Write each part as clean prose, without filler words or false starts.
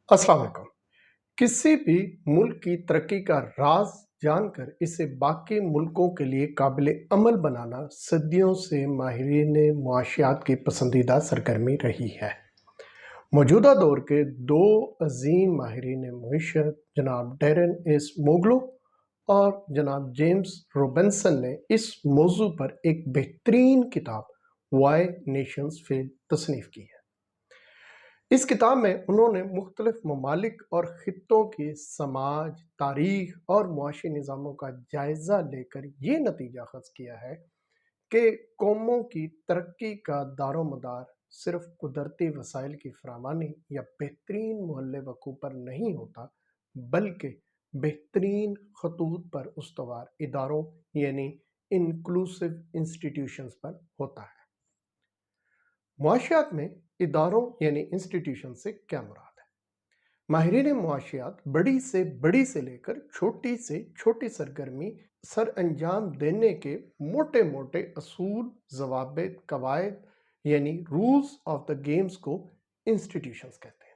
अस्सलाम वालेकुम। किसी भी मुल्क की तरक्की का राज जानकर इसे बाकी मुल्कों के लिए काबिल अमल बनाना सदियों से माहिरीन मुआशियात की पसंदीदा सरगर्मी रही है। मौजूदा दौर के दो अजीम माहिरीन मुआशियत जनाब डैरेन एस मोगलो और जनाब जेम्स रोबिन्सन ने इस मौजू पर एक बेहतरीन किताब वाई नेशंस फेल तसनीफ की है। इस किताब में उन्होंने मुख्तलिफ ममालिक और खित्तों की समाज, तारीख और मुआशी निज़ामों का जायज़ा लेकर ये नतीजा अख़ज़ किया है कि कौमों की तरक्की का दारोमदार सिर्फ कुदरती वसाइल की फरामानी या बेहतरीन मोहल्ले वकू पर नहीं होता, बल्कि बेहतरीन खतूत पर उस्तवार इदारों यानी इंक्लूसिव इंस्टीट्यूशंस पर होता है। मुआशियात में इदारों यानी इंस्टीट्यूशन से क्या मुराद है? माहिरीन मुआशियात बड़ी से लेकर छोटी से छोटी सरगर्मी सर अंजाम देने के मोटे मोटे असूल, जवाबित, कवायद यानी रूल्स ऑफ द गेम्स को इंस्टीट्यूशंस कहते हैं।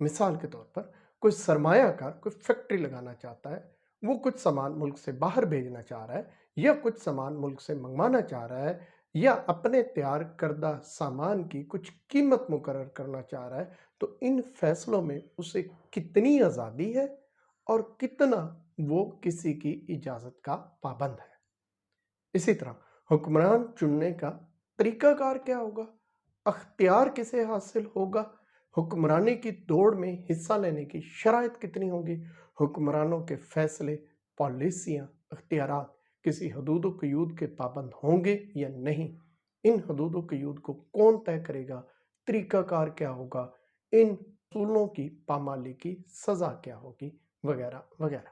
मिसाल के तौर पर कोई सरमायाकार कोई फैक्ट्री लगाना चाहता है, वो कुछ सामान मुल्क से बाहर भेजना चाह रहा है या कुछ सामान मुल्क से मंगवाना चाह रहा है या अपने तैयार करदा सामान की कुछ कीमत मुकर्रर करना चाह रहा है, तो इन फैसलों में उसे कितनी आज़ादी है और कितना वो किसी की इजाज़त का पाबंद है। इसी तरह हुक्मरान चुनने का तरीकाकार क्या होगा, अख्तियार किसे हासिल होगा, हुक्मरानी की दौड़ में हिस्सा लेने की शराइत कितनी होगी, हुक्मरानों के फैसले, पॉलिसियाँ, अख्तियारात किसी हदूद क़यूद के पाबंद होंगे या नहीं, इन हदूद क़यूद को कौन तय करेगा, तरीकाकार क्या होगा, इन असूलों की पामाली की सज़ा क्या होगी, वगैरह वगैरह।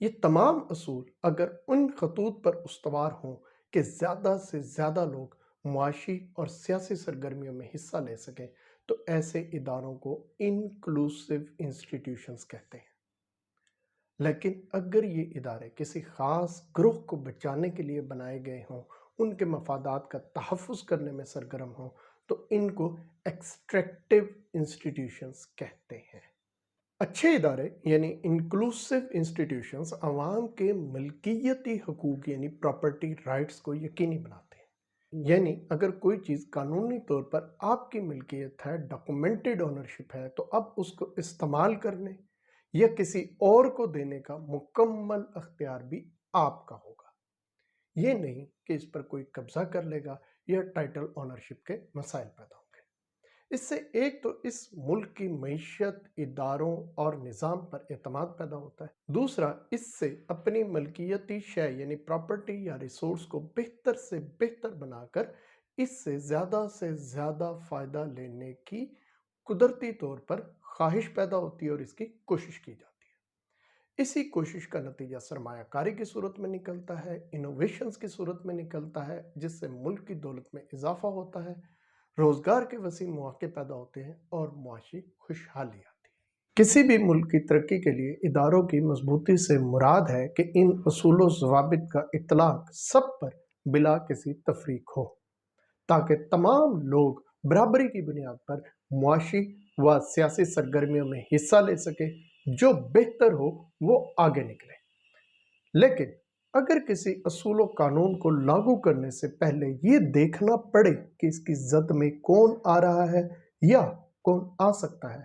ये तमाम असूल अगर उन खतूत पर उस्तवार हों कि ज़्यादा से ज़्यादा लोग मुआशी और सियासी सरगर्मियों में हिस्सा ले सकें, तो ऐसे इदारों को इंक्लूसिव इंस्टीट्यूशंस कहते हैं। लेकिन अगर ये इदारे किसी ख़ास ग्रुह को बचाने के लिए बनाए गए हों, उनके मफादात का तहफ़्फ़ुज़ करने में सरगर्म हों, तो इनको एक्सट्रैक्टिव इंस्टीट्यूशंस कहते हैं। अच्छे इदारे यानी इंक्लूसिव इंस्टीट्यूशंस अवाम के मिल्कियती हकूक़ यानी प्रॉपर्टी राइट्स को यकीनी बनाते हैं। यानी अगर कोई चीज़ कानूनी तौर पर आपकी मिल्कियत है, डॉक्यूमेंटेड ओनरशिप है, तो अब उसको इस्तेमाल करने या किसी और को देने का मुकम्मल अख्तियार भी आपका होगा। ये नहीं कि इस पर कोई कब्जा कर लेगा या टाइटल ओनरशिप के मसाइल पैदा होंगे। इससे एक तो इस मुल्क की मईशत, इदारों और निज़ाम पर एतमाद पैदा होता है। दूसरा, इससे अपनी मलकियती शय यानी प्रॉपर्टी या रिसोर्स को बेहतर से बेहतर बनाकर इससे ज़्यादा फ़ायदा लेने की कुदरती तौर पर ख्वाहिश पैदा होती है और इसकी कोशिश की जाती है। इसी कोशिश का नतीजा सरमायाकारी की सूरत में निकलता है, इनोवेशंस की सूरत में निकलता है, जिससे मुल्क की दौलत में इजाफा होता है, रोजगार के वसी मौके पैदा होते हैं और मुआशी खुशहाली आती है। किसी भी मुल्क की तरक्की के लिए इदारों की मजबूती से मुराद है कि इन असूल व ज़वाबित का इतलाक सब पर बिला किसी तफरीक हो, ताकि तमाम लोग बराबरी की बुनियाद पर मुआशी व सियासी सरगर्मियों में हिस्सा ले सके, जो बेहतर हो वो आगे निकले। लेकिन अगर किसी असूल कानून को लागू करने से पहले ये देखना पड़े कि इसकी जद में कौन आ रहा है या कौन आ सकता है,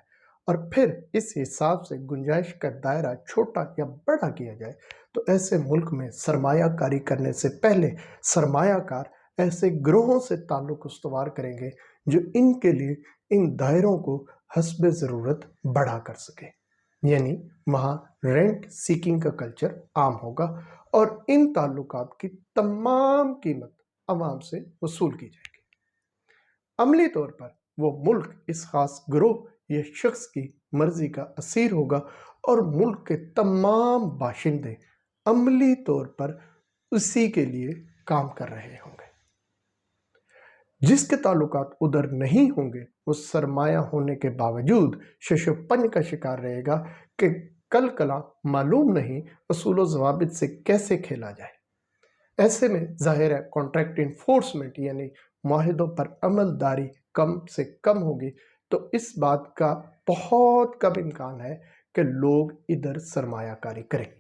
और फिर इस हिसाब से गुंजाइश का दायरा छोटा या बड़ा किया जाए, तो ऐसे मुल्क में सरमायाकारी करने से पहले सरमायाकार ऐसे ग्रोहों से ताल्लुक उस्तवार करेंगे जो इनके लिए इन दायरों को हस्बे ज़रूरत बढ़ा कर सके। यानी वहाँ रेंट सीकिंग का कल्चर आम होगा और इन ताल्लुकात की तमाम कीमत अवाम से वसूल की जाएगी। अमली तौर पर वो मुल्क इस खास ग्रोह या शख्स की मर्जी का असीर होगा और मुल्क के तमाम बाशिंदे अमली तौर पर उसी के लिए काम कर रहे होंगे। जिसके ताल्लुकात उधर नहीं होंगे, वो सरमाया होने के बावजूद शशोपन का शिकार रहेगा कि कल कला मालूम नहीं असूल ज़वाबित से कैसे खेला जाए। ऐसे में जाहिर है कॉन्ट्रैक्ट इन्फोर्समेंट यानी मुआहिदों पर अमलदारी कम से कम होगी, تو اس بات کا بہت کم امکان ہے کہ لوگ ادھر سرمایہ کاری کریں۔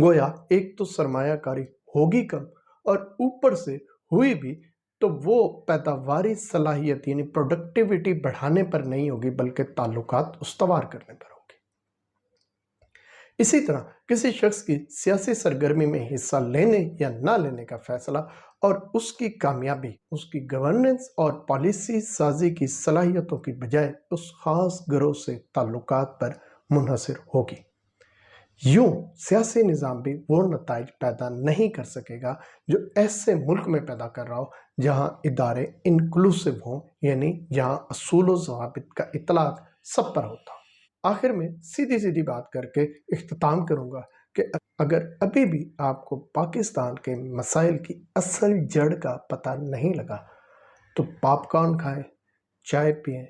گویا ایک تو سرمایہ کاری ہوگی کم، اور اوپر سے ہوئی بھی تو وہ پیداواری صلاحیت یعنی پروڈکٹیوٹی بڑھانے پر نہیں ہوگی، بلکہ تعلقات استوار کرنے پر ہوگی۔ اسی طرح کسی شخص کی سیاسی سرگرمی میں حصہ لینے یا نہ لینے کا فیصلہ اور اس کی کامیابی اس کی گورننس اور پالیسی سازی کی صلاحیتوں کی بجائے اس خاص گروہ سے تعلقات پر منحصر ہوگی۔ یوں سیاسی نظام بھی وہ نتائج پیدا نہیں کر سکے گا جو ایسے ملک میں پیدا کر رہا ہو جہاں ادارے انکلوسیو ہوں، یعنی جہاں اصول و ضوابط کا اطلاق سب پر ہوتا ہو۔ آخر میں سیدھی بات کر کے اختتام کروں گا کہ اگر ابھی بھی آپ کو پاکستان کے مسائل کی اصل جڑ کا پتہ نہیں لگا تو پاپ کارن کھائیں، چائے پئیں،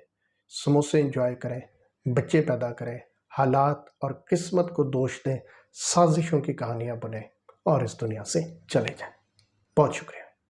سموسے انجوائے کریں، بچے پیدا کریں، حالات اور قسمت کو دوش دیں، سازشوں کی کہانیاں بنیں اور اس دنیا سے چلے جائیں۔ بہت شکریہ۔